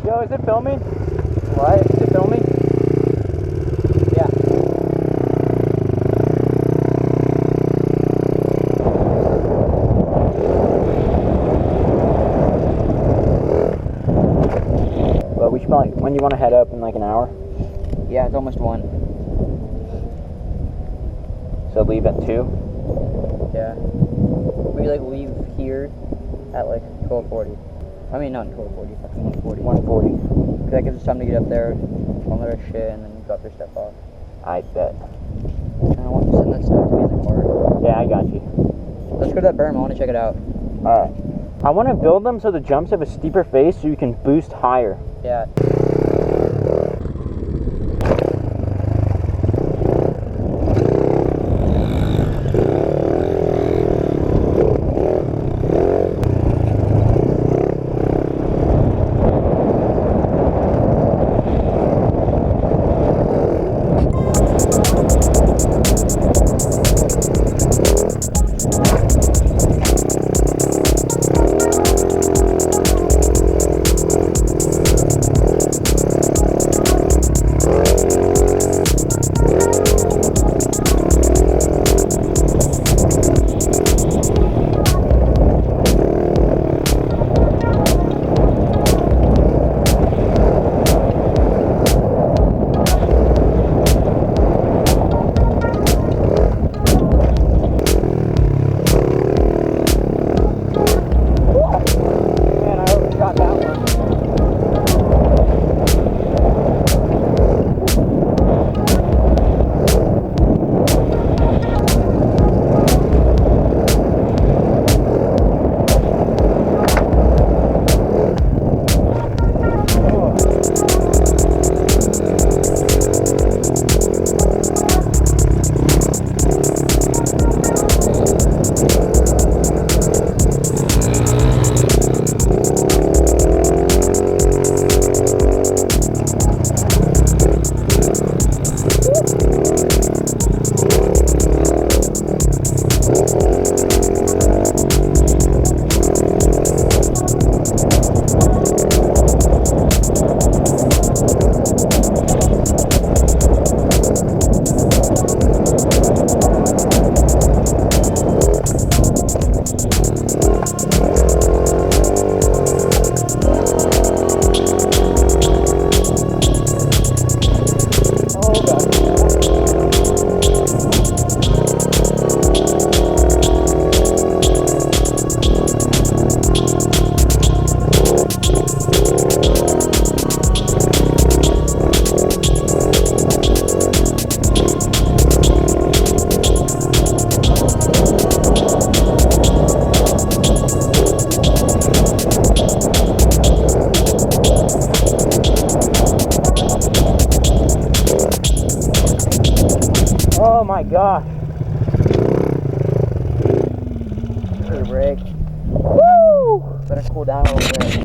Yo, is it filming? What? Is it filming? Yeah. But we should probably, when do you want to head up? In like an hour? Yeah, it's almost 1. So leave at 2? Yeah. We like leave here at like 12:40. I mean, not 12:40, it's like 1:40. 1:40. Because that gives us time to get up there, film our shit, and then drop their stuff off. I bet. And I want to send that stuff to me in the car. Yeah, I got you. Let's go to that berm, I want to check it out. Alright. I want to build them so the jumps have a steeper face so you can boost higher. Yeah. Oh my gosh. Need a break. Woo! Better cool down a little bit.